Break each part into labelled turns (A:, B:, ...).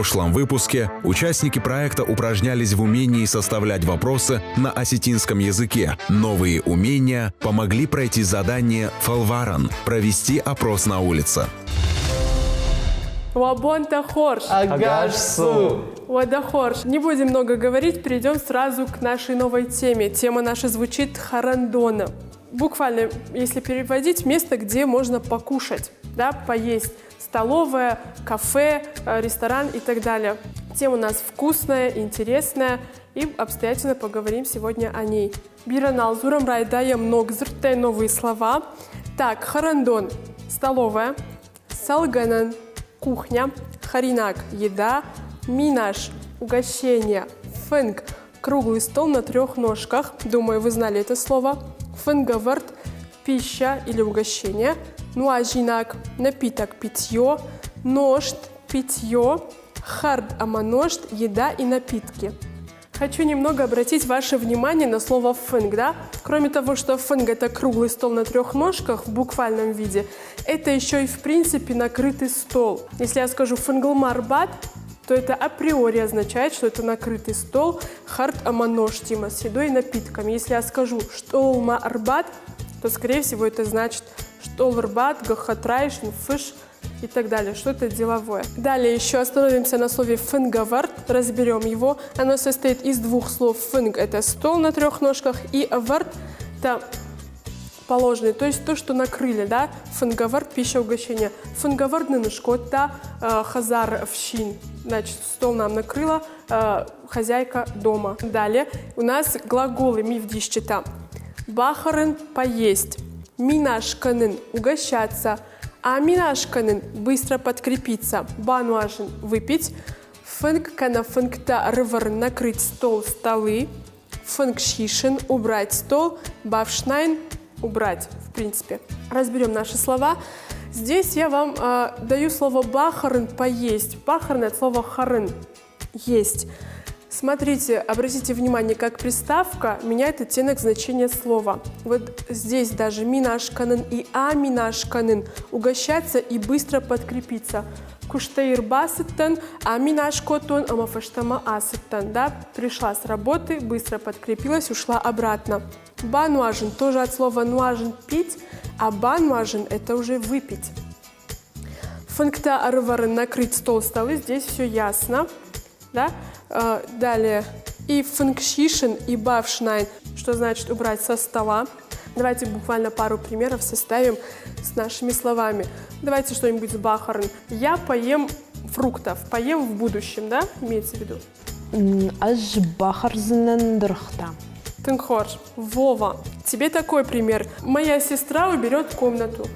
A: прошлом выпуске участники проекта упражнялись в умении составлять вопросы на осетинском языке. Новые умения помогли пройти задание «Фалваран» – провести опрос на улице.
B: Уабонта хорш.
C: Агашсу.
B: Уада хорш. Не будем много говорить, перейдем сразу к нашей новой теме. Тема наша звучит харандона. Буквально, если переводить, место, где можно покушать, да, поесть. Столовая, кафе, ресторан и так далее. Тема у нас вкусная, интересная, и обстоятельно поговорим сегодня о ней. Биранал зурам райдая много зртай новые слова. Так, харандон – столовая, салганан – кухня, харинак – еда, минаш – угощение, фэнг – круглый стол на 3 ножках. Думаю, вы знали это слово. Фэнгаварт – пища или угощение. Нуажинак – напиток, питье. Ношт – питье. Хард аманошт – еда и напитки. Хочу немного обратить ваше внимание на слово фэнг, да? Кроме того, что фэнг – это круглый стол на 3 ножках в буквальном виде, это еще и в принципе накрытый стол. Если я скажу фэнглмарбат, то это априори означает, что это накрытый стол. Хард аманоштима с едой и напитками. Если я скажу штолма арбат, то скорее всего это значит штолварбат, гахатрайшн, фыш и так далее, что-то деловое. Далее еще остановимся на слове фэнгаварт, разберем его. Оно состоит из 2 слов. Фэнг – это стол на 3 ножках, и аварт – это положенный, то есть то, что накрыли, да? Фэнгаварт – пища, угощение. Фэнгаварт – нынышкота, хазар вщин. Значит, стол нам накрыла хозяйка дома. Далее у нас глаголы мивдищета. Бахарын – поесть. Минашканын – угощаться. А минашканын – быстро подкрепиться. Бануашин – выпить. Фэнккана фэнкта рвар – накрыть стол, столы. Фэнкшишин – убрать стол. Бавшнайн – убрать, в принципе. Разберем наши слова. Здесь я вам даю слово бахарын – поесть. Бахарын – это слово харын – есть. Смотрите, обратите внимание, как приставка меняет оттенок значения слова. Вот здесь даже минашканын и аминашканын – угощаться и быстро подкрепиться. Куштаир басыттан, аминашкотон, амафаштама асыттан. Да? Пришла с работы, быстро подкрепилась, ушла обратно. Бануажин тоже от слова нуажин – пить, а бануажин – это уже выпить. Фэнкта арварын – накрыть стол, столы, здесь все ясно. Да? Далее и фэнкшишин, и бавшнайн, что значит убрать со стола. Давайте буквально пару примеров составим с нашими словами. Давайте что-нибудь с бахарн. Я поем фруктов, поем в будущем, да? Имеется в виду.
C: Аж бахарзнандрхта.
B: Тынхорж. Вова, тебе такой пример. Моя сестра уберет комнату.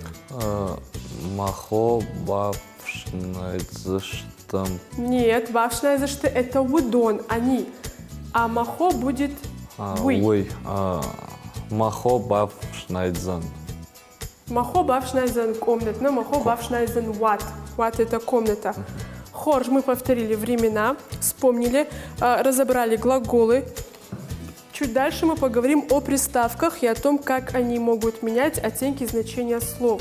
D: Махо бавшнайдзыштам.
B: Нет, бавшнайдзышты это удон, они. А махо будет вы.
D: Ой, махо бавшнайдзан.
B: Махо бавшнайдзан комната, но махо бавшнайдзан ват. Ват это комната. Хорж мы повторили времена, вспомнили, разобрали глаголы. Чуть дальше мы поговорим о приставках и о том, как они могут менять оттенки значения слов.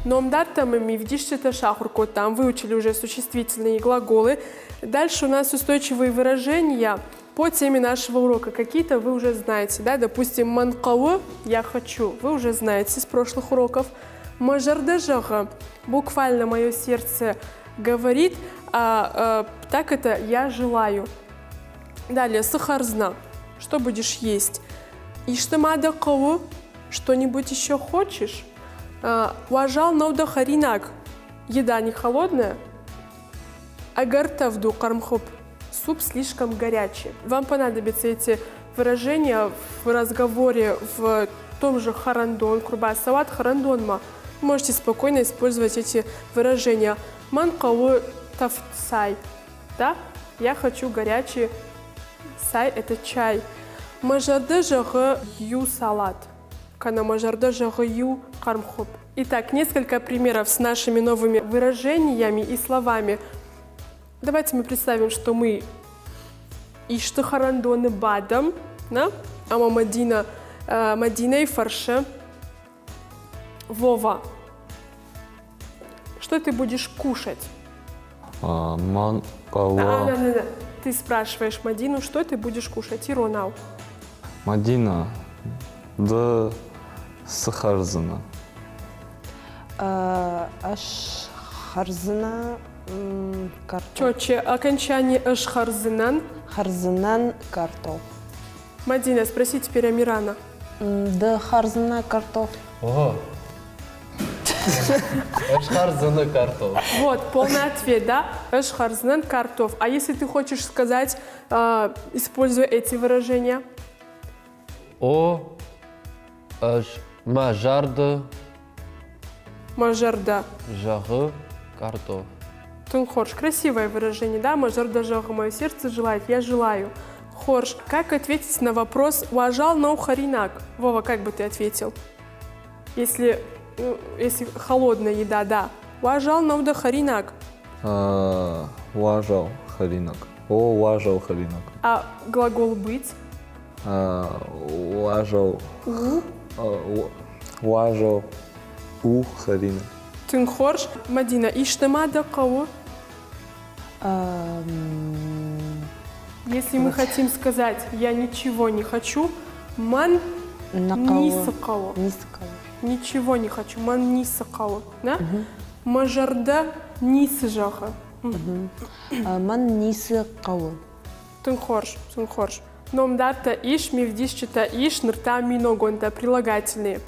B: Номдаттамы мивдишчета шахурко, там выучили уже существительные глаголы. Дальше у нас устойчивые выражения по теме нашего урока. Какие-то вы уже знаете, да? Допустим, манкавы – я хочу, вы уже знаете с прошлых уроков. Мажардажага – буквально мое сердце говорит, так это я желаю. Далее, сахарзна – что будешь есть. Иштамадакавы – что-нибудь еще хочешь? Важал науда харинак – еда не холодная. Агартавду кармхоп – суп слишком горячий. Вам понадобятся эти выражения в разговоре в том же харандон, курбасават харандонма. Можете спокойно использовать эти выражения. Манкавы тафтсай – да? Я хочу горячий. Сай – это чай. Мажарды жағы ю салат. Кана мажарды жағы ю кармхоп. Итак, несколько примеров с нашими новыми выражениями и словами. Давайте мы представим, что мы ишты харандоны бадам, да? Ама Мадина и фарше. Вова, что ты будешь кушать?
D: Ман
B: Да,
D: кого?
B: да. Ты спрашиваешь Мадину, что ты будешь кушать. Иронау.
D: Мадина. Да сахарзана.
C: Ашхарзына картоф.
B: Четче. Окончание эшхарзынан.
C: Харзынан картоф.
B: Мадина, спроси теперь Амирана.
C: Да харзына картоф.
E: Ого. Эшхарзаны картоф.
B: Вот, полный ответ, да? Эшхарзынан картоф. А если ты хочешь сказать, используя эти выражения?
E: О мажарды
B: Мажарда.
E: жағы картоф.
B: Тунхорш. Красивое выражение, да? Мажарда жағы мое сердце желает. Я желаю. Хорш. Как ответить на вопрос «Уажал нау харинак»? Вова, как бы ты ответил? Если холодная еда, да. «Уажал нау да харинак».
D: Уважал харинак. О, уважал харинак.
B: А глагол «быть»?
D: Уважал. Уважал. У харинак.
B: Тунхорш. Мадина. Иштемада кау. Если мы хотим сказать «я ничего не хочу», ман нисакау.
C: Нисакау.
B: Ничего не хочу, ман нисакау. Да? Мажарда нисжаха.
C: Ман нисакау.
B: Тунхорш. Номдарта иш, мивдишчата иш, нрта миногонта. Прилагательные.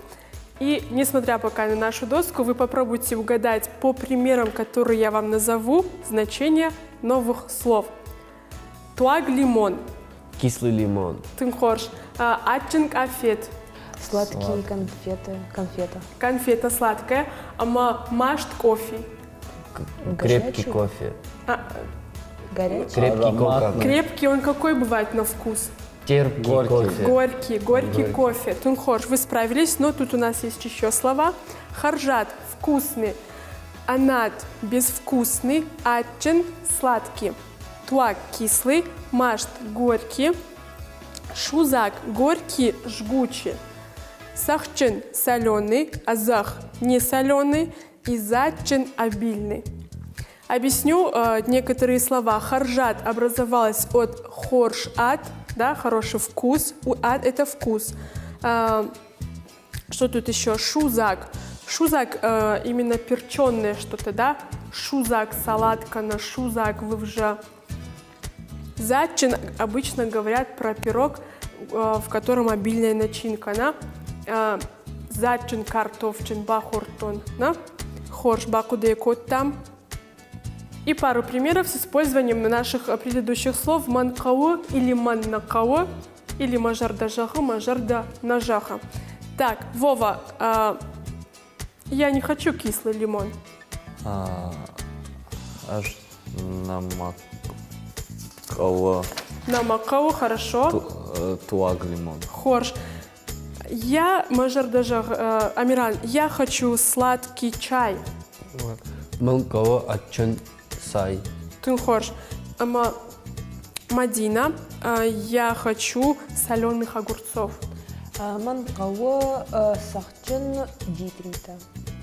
B: И, несмотря пока на нашу доску, вы попробуйте угадать по примерам, которые я вам назову, значение новых слов. Туаг лимон.
E: Кислый лимон.
B: Тунхорш. Атчинг афет.
C: Сладкие конфеты. Конфета.
B: Конфета сладкая. Машт кофе.
E: Крепкий
C: Горячий?
E: кофе.
C: Горячий.
E: Крепкий кока.
B: Крепкий он какой бывает на вкус?
E: Терпкий кофе.
B: Горький кофе. Тунхорш, вы справились, но тут у нас есть еще слова. Харжат – вкусный. Анат – безвкусный. Атчин – сладкий. Туак – кислый. Машт – горький. Шузак – горький, жгучий. Сахчин – соленый. Азах – не соленый. И зачин – обильный. Объясню некоторые слова. Харжат образовалась от хорш-ат, да, хороший вкус. Ат – это вкус. Что тут еще? Шузак. Шузак именно перченое что-то, да? Шузак, салатка на шузак вывжа. Зачин обычно говорят про пирог, в котором обильная начинка. Да? Зачин картофчин бахортон. Да? Хорш бакудекот там. И пару примеров с использованием наших предыдущих слов манкао или маннакао, или мажардажаха, мажарда нажаха. Так, Вова, я не хочу кислый лимон.
D: Аж намакала.
B: Намакао, хорошо.
D: Туаг лимон.
B: Хорш. Я, мажардажах, Амиран, я хочу сладкий чай.
E: Мылкова атчын сай.
B: Тунхорш. Мадина, я хочу соленых огурцов.
C: Манкао сахчын дитринта.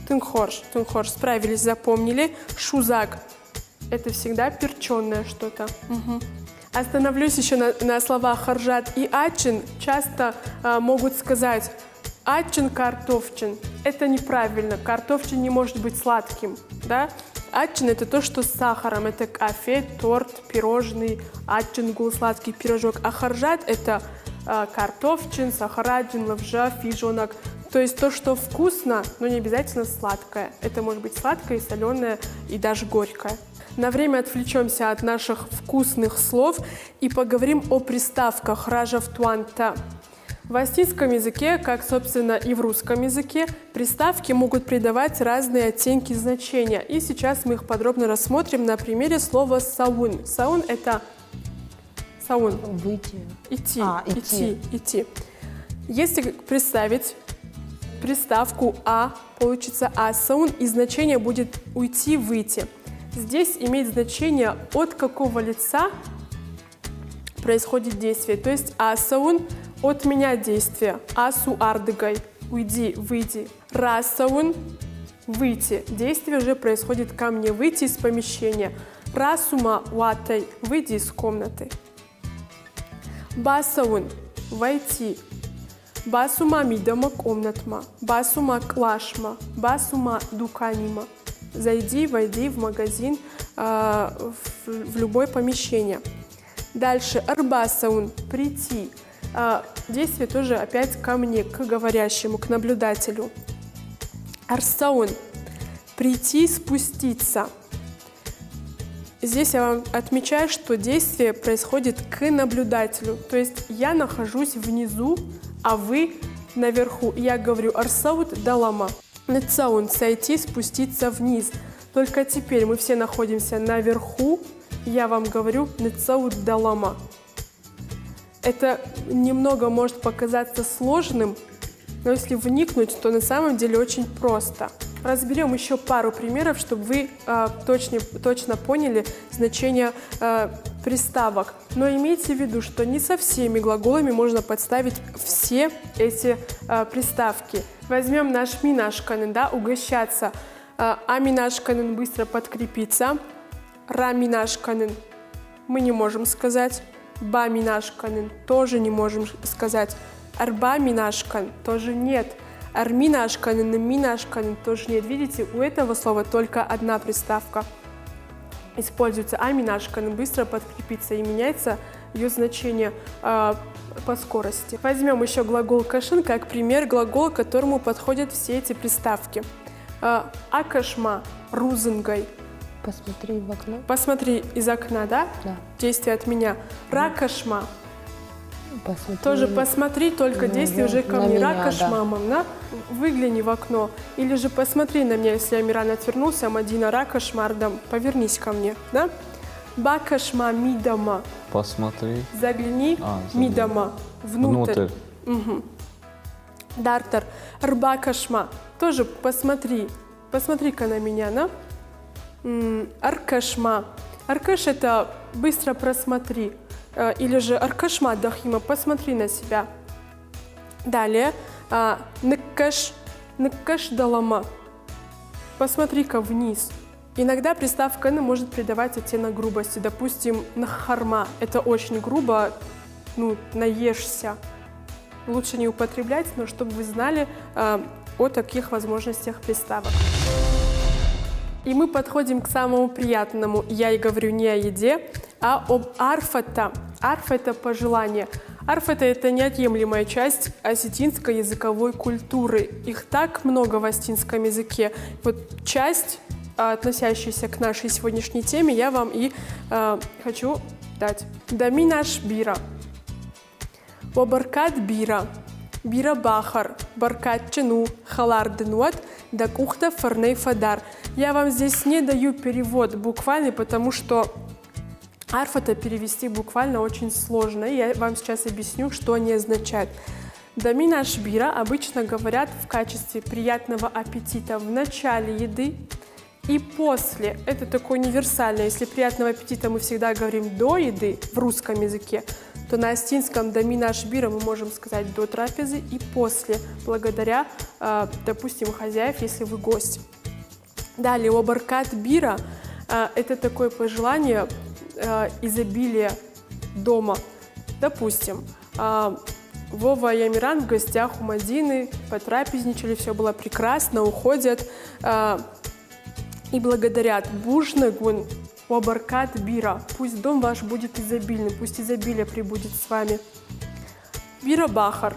B: Тунхорш, справились, запомнили. Шузак – это всегда перченое что-то. Угу. Остановлюсь еще на словах харжат и ачин. Часто могут сказать ачин картофчин. Это неправильно. Картофчин не может быть сладким. Да? Ачин – это то, что с сахаром. Это кафе, торт, пирожный. Ачингул – сладкий пирожок. А харжат – это картофчин, сахараджин, лавжа, фижонок. То есть то, что вкусно, но не обязательно сладкое. Это может быть сладкое, соленое и даже горькое. На время отвлечемся от наших вкусных слов и поговорим о приставках ражав туанта. В астинском языке, как, собственно, и в русском языке, приставки могут придавать разные оттенки значения. И сейчас мы их подробно рассмотрим на примере слова «саун». «Саун» — это «саун».
C: Выйти.
B: Идти,
C: идти.
B: идти. Если представить приставку «а», получится «асаун», и значение будет «уйти», «выйти». Здесь имеет значение, от какого лица происходит действие. То есть «асаун» – от меня действие. «Асу ардыгай» – «уйди», «выйди». «Расаун» – «выйти». Действие уже происходит ко мне, выйти из помещения. Расума ватай, выйди из комнаты. Басаун, войти. Басума мидама комнатма. Басума клашма. Басума дуканима. Зайди, войди в магазин, в любое помещение. Дальше. Арбасаун, прийти. Действие тоже опять ко мне, к говорящему, к наблюдателю. Арсаун, прийти, спуститься. Здесь я вам отмечаю, что действие происходит к наблюдателю. То есть я нахожусь внизу, а вы наверху. Я говорю арсаут далама. Нецаун, сойти, спуститься вниз. Только теперь мы все находимся наверху. Я вам говорю нецаут далама. Это немного может показаться сложным, но если вникнуть, то на самом деле очень просто. Разберем еще пару примеров, чтобы вы точно поняли значение приставок. Но имейте в виду, что не со всеми глаголами можно подставить все эти приставки. Возьмем наш минашканен, да, угощаться. А минашканен быстро подкрепиться. Ра минашканен мы не можем сказать. Ба минашканен тоже не можем сказать. Арба минашкан тоже нет. Арминашканен и минашканен тоже нет. Видите, у этого слова только одна приставка используется. А минашканен быстро подкрепиться и меняется ее значение по скорости. Возьмем еще глагол кашин как пример глагола, к которому подходят все эти приставки. Акашма рузынгай.
C: Посмотри в окно.
B: Посмотри из окна, да?
C: Да.
B: Действие от меня. Ракашма.
C: Посмотри.
B: Тоже посмотри, только действие уже ко
C: на
B: мне.
C: меня,
B: Ракашмамам, да? Выгляни в окно. Или же посмотри на меня, если Амиран отвернулся, Мадина ракашмардам, повернись ко мне, да? Бакашма мидама.
D: Посмотри.
B: Загляни,
D: загляни.
B: мидама. Внутрь. Угу. Дартар. Рбакашма. Тоже посмотри. Посмотри-ка на меня, да? Аркашма. Аркаш — это быстро просмотри. Или же аркашма дахима, посмотри на себя. Далее. Ныккаш. Ныккаш далама. Посмотри-ка вниз. Иногда приставка «н» может придавать оттенок грубости. Допустим, нахарма. Это очень грубо, наешься. Лучше не употреблять, но чтобы вы знали о таких возможностях приставок. И мы подходим к самому приятному. Я и говорю не о еде, а об арфата. Арф — это пожелание. Арфата — это неотъемлемая часть осетинской языковой культуры. Их так много в осетинском языке. Вот часть, относящаяся к нашей сегодняшней теме, я вам и хочу дать. Даминаш бира. Вабаркат бира. Бира бахар. Баркат чену. Халар денуат. Дакухта фарней фадар. Я вам здесь не даю перевод буквальный, потому что арфата перевести буквально очень сложно. Я вам сейчас объясню, что они означают. Даминаш бира обычно говорят в качестве приятного аппетита в начале еды и после. Это такое универсальное. Если приятного аппетита мы всегда говорим до еды в русском языке, то на осетинском даминаш бира мы можем сказать до трапезы и после, благодаря, допустим, хозяев, если вы гость. Далее, обаркат бира – это такое пожелание изобилия дома. Допустим, Вова и Амиран в гостях у Мадины, потрапезничали, все было прекрасно, уходят и благодарят. Бужнагун обаркат бира. Пусть дом ваш будет изобильным, пусть изобилие прибудет с вами. Бира бахар.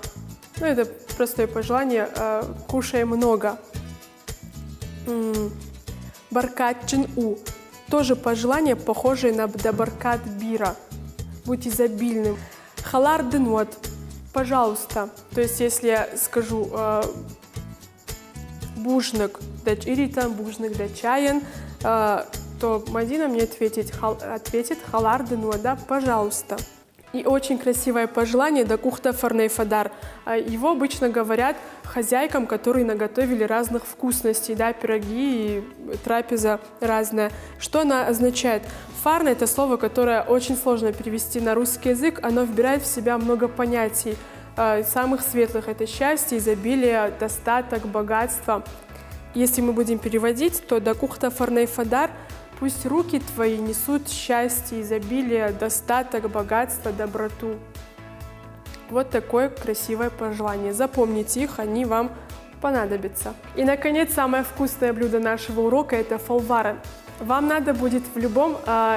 B: Это простое пожелание, кушай много. Баркат чин-у. Тоже пожелание, похожее на баркат бира. Будь изобильным. Халар денуат. Пожалуйста. То есть, если я скажу бужнак дач иритан, бужнак дачаян, то Мадина мне ответит халар денуат, да, пожалуйста. И очень красивое пожелание дакухта фарней фадар. Его обычно говорят хозяйкам, которые наготовили разных вкусностей, да, пироги и трапеза разная. Что она означает? Фарна — это слово, которое очень сложно перевести на русский язык. Оно вбирает в себя много понятий. Самых светлых — это счастье, изобилие, достаток, богатство. Если мы будем переводить, то дакухта фарней фадар Пусть руки твои несут счастье, изобилие, достаток, богатство, доброту. Вот такое красивое пожелание. Запомните их, они вам понадобятся. И, наконец, самое вкусное блюдо нашего урока – это фолварен. Вам надо будет в любом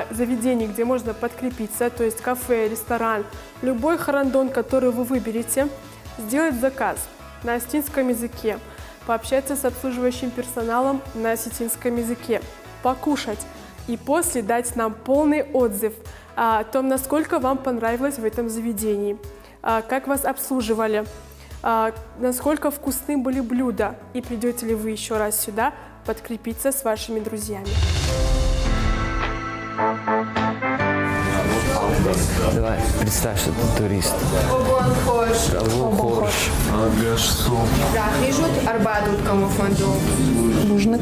B: заведении, где можно подкрепиться, то есть кафе, ресторан, любой харандон, который вы выберете, сделать заказ на осетинском языке, пообщаться с обслуживающим персоналом на осетинском языке, покушать и после дать нам полный отзыв о том, насколько вам понравилось в этом заведении, как вас обслуживали, насколько вкусны были блюда и придете ли вы еще раз сюда подкрепиться с вашими друзьями.
E: Давай, представь, что ты турист.
F: Rafijut, arbadut como fondo.
C: Лужник.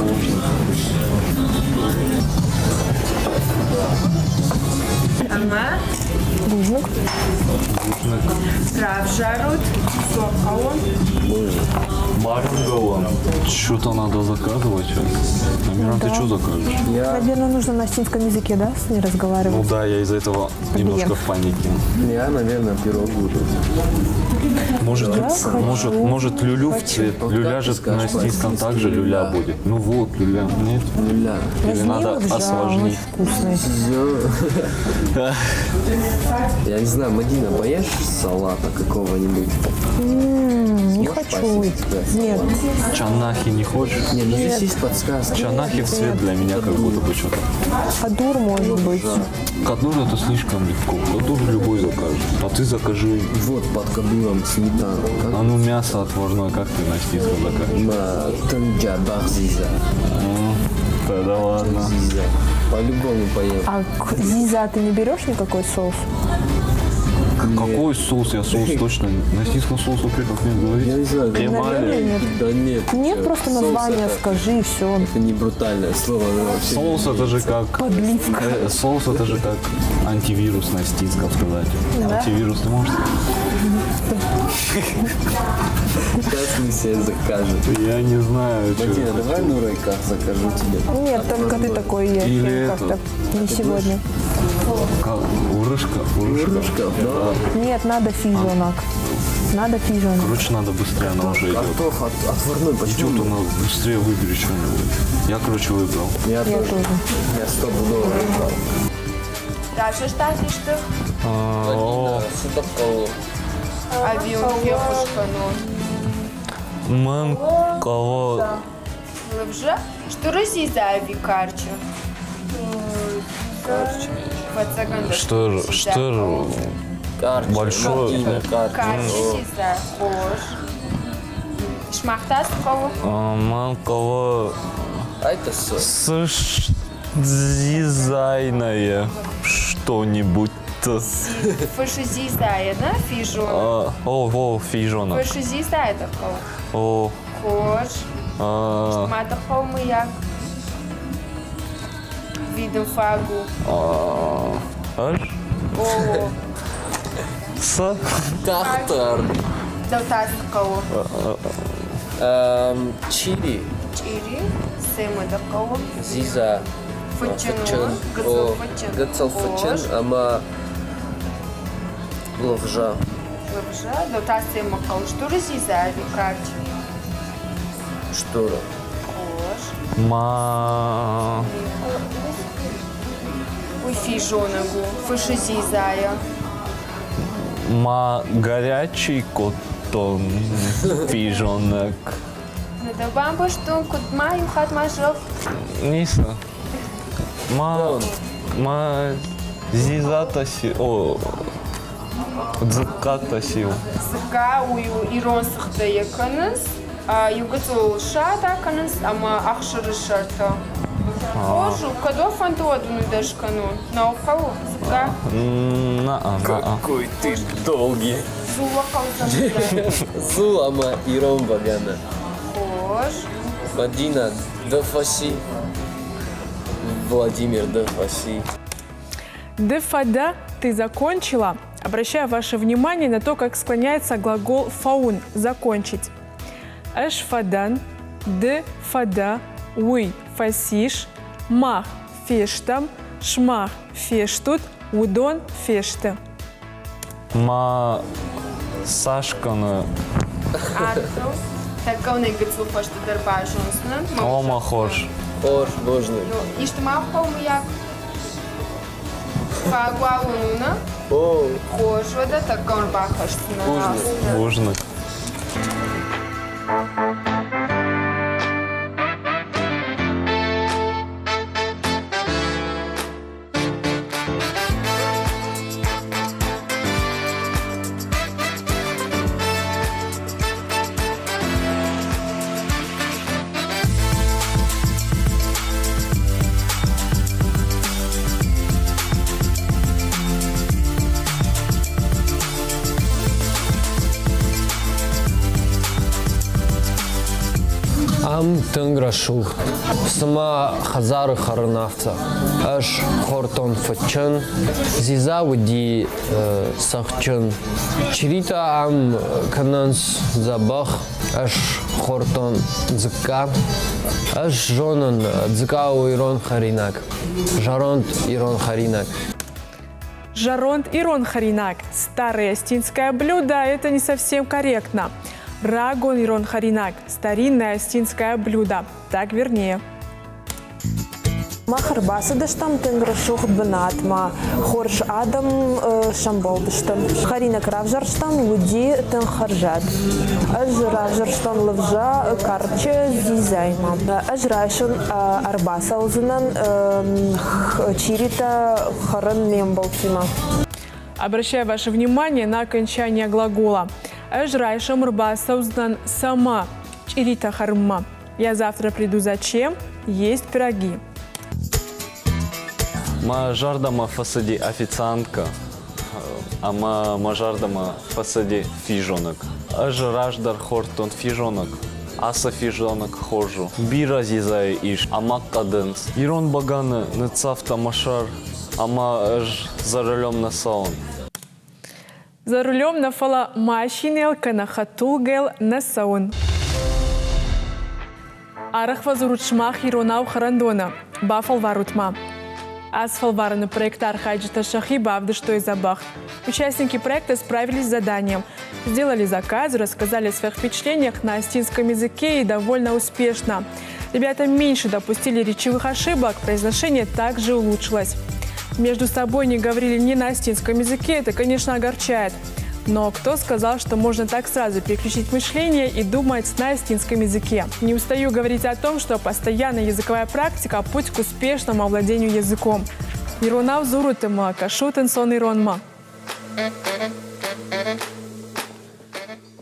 F: Ама,
C: Лужник.
F: Равжарут, Соколон.
G: Марнгала. Что-то надо заказывать сейчас. Амиран, ты что закажешь?
C: Наверное, нужно на осетинском языке, да, с ней разговаривать?
G: Ну да, я из-за этого немножко в панике.
E: Я, наверное, пирог буду.
G: Может люлю в цвет. Люля же на осетинском также люля будет. Ну вот, люля. Нет?
E: Люля.
G: Или надо
C: вот
G: осложнить?
C: вкусный.
E: Я не знаю, Мадина, боишься салата какого-нибудь?
C: Не
E: Можешь
C: хочу.
E: попросить тебя
C: Нет.
E: салат?
G: Чанахи не хочешь?
E: Нет, ну здесь есть подсказки.
G: Чанахи в цвет для меня как будто бы что-то.
C: Кадур может быть.
G: Кадур это слишком легко. Кадур любой закажет. А ты закажи.
E: Вот под кадуром сметана. Как?
G: А ну мясо отварное, как ты на осетинском закажешь?
E: Тынджа бахзиза.
G: Да ладно.
E: Зиза. По-любому поем.
C: А к зиза ты не берешь никакой соус?
G: Какой соус? Я соус точно. На осетинском соусу креков нет,
E: Я
G: говорите?
E: не знаю,
C: Наверное, нет.
E: да нет.
C: Нет, просто
E: Соус
C: название
E: это-
C: скажи и все.
E: Это не брутальное слово. оно вообще
G: Соус это же как...
C: Подливка.
G: Соус это же как антивирус на осетинском сказать. Антивирус ты можешь?
E: Сейчас мы себе закажем.
G: Я не знаю,
E: Мадина,
G: что.
E: давай нурайка закажу тебе.
C: Нет, только ты такой ешь.
G: Или
C: Как-то
G: это.
C: не сегодня.
G: Урышка.
E: Урышка, да.
C: Нет, надо фижонок. Надо фижонок.
G: Короче, надо быстрее, она уже идет.
E: Картоф отварной, почему?
G: Идет, она быстрее выбери что-нибудь. Я, короче, выбрал.
E: Я
C: Я
E: тоже.
C: тоже.
E: Я стопудово выбрал.
F: Равжаш тахиштых, авион кефушкану.
G: Мен кого...
F: Лывжа, что Розиза авикарчу.
G: Что большой...
F: Карчиза, хош. Шмахтас кого?
G: Мен кого...
E: А это сос.
G: Дизайное что-нибудь.
F: Фашизизая, да, фижон?
G: О, фижонок.
F: Фашизизая такого.
G: О,
F: Хош. Матахал мы як. Видом фагу.
G: аж
F: О,
G: с...
E: Тахтар.
F: далтас кого?
E: Чили.
F: Чири, сема такого.
E: Зиза.
F: Фачану,
E: О,
F: гацал
E: гацал фачан, ама ловжа.
F: Лапжа, далтас сема кого? Что Розиза авикарчу?
E: Штора.
F: Хош.
G: Ма...
F: Ой, фижонагу. Фашизизая.
G: Ма горячий котон фижонок.
F: Надо бамба, что кудмаю хат мажов.
G: Ниса. Ма зизата си... О... Дзыката сил.
F: Сыка ую ирон сыхта якыныз. Югацул шата каныз, ама ахшыры шарта. Хожу, кадо фантуадуну дашкану. Наукау, сыка.
E: Какой ты долгий.
F: Зула каузамда.
E: Зул, ама ирон багана.
F: Хош.
E: Мадина, дафаси. Владимир, дафаси.
B: Дефада «ты закончила». Обращаю ваше внимание на то, как склоняется глагол «фаун» – «закончить». Эш фадан, д фада, уй фасиш, мах
H: фештам, шмах фештут, удон феште.
G: Ма Сашканы
F: Artu. Tad kaunīgi cilpoši darbā žunsna.
G: Ома Хош.
E: Хош, божный.
F: Nu, isto mal como jak. Fagualuna.
E: О,
F: Hošvada, tad kaun bahaštna.
G: Бужник.
I: Ам тынграшух, сама хазары харнафта, аш хортон фачын, зиза уди сахчын. Чирита ам кананс забах, аш хортон дзка, аш жонан дзка у ирон харинак, жаронт ирон харинак.
H: Жаронт ирон харинак. Старое астинское блюдо – это не совсем корректно. Рагон ирон харинак – старинное астинское блюдо. Так вернее.
C: Махар баса даштам тенграшух бенатма, хорш адам шамбол даштам. Харина кравжарштам луди тенгхаржад. Аж равжарштам лавжа карче зизайма. Аж райшон арбаса узунан чирита харан мембалцима.
H: Обращаю ваше внимание на окончание глагола. Эжрайшем рбаса узнан сама чирита харма. Я завтра приду зачем? Есть пироги.
G: Ма жардама фасади официантка, ама мажардама фасади фижонок. Аж раждар хортон фижонок, аса фижонок хожу. Бира зизай иш, ама каденс. Ирон баганы нецавта машар, ама аж за рулем на саун.
H: За рулем на фала машинел канахатулгел на саун. Арахва зуручмах иронау харандона. Бафал варутма. Асфалвараны проекта Архаджита Шахиба Авдыштой Забах. Участники проекта справились с заданием. Сделали заказ, рассказали о своих впечатлениях на астинском языке и довольно успешно. Ребята меньше допустили речевых ошибок, произношение также улучшилось. Между собой не говорили ни на астинском языке, это, конечно, огорчает. Но кто сказал, что можно так сразу переключить мышление и думать на астинском языке? Не устаю говорить о том, что постоянная языковая практика – путь к успешному овладению языком. Иронав зурутема, кашутен сон иронма.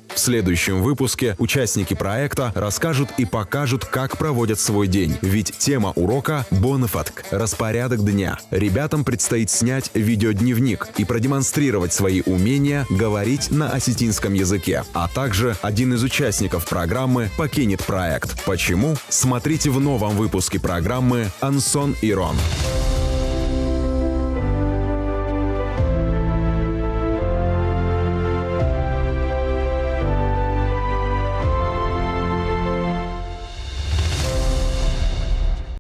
A: В следующем выпуске участники проекта расскажут и покажут, как проводят свой день. Ведь тема урока – бонефатк – распорядок дня. Ребятам предстоит снять видеодневник и продемонстрировать свои умения говорить на осетинском языке. А также один из участников программы покинет проект. Почему? Смотрите в новом выпуске программы «Ансон Ирон».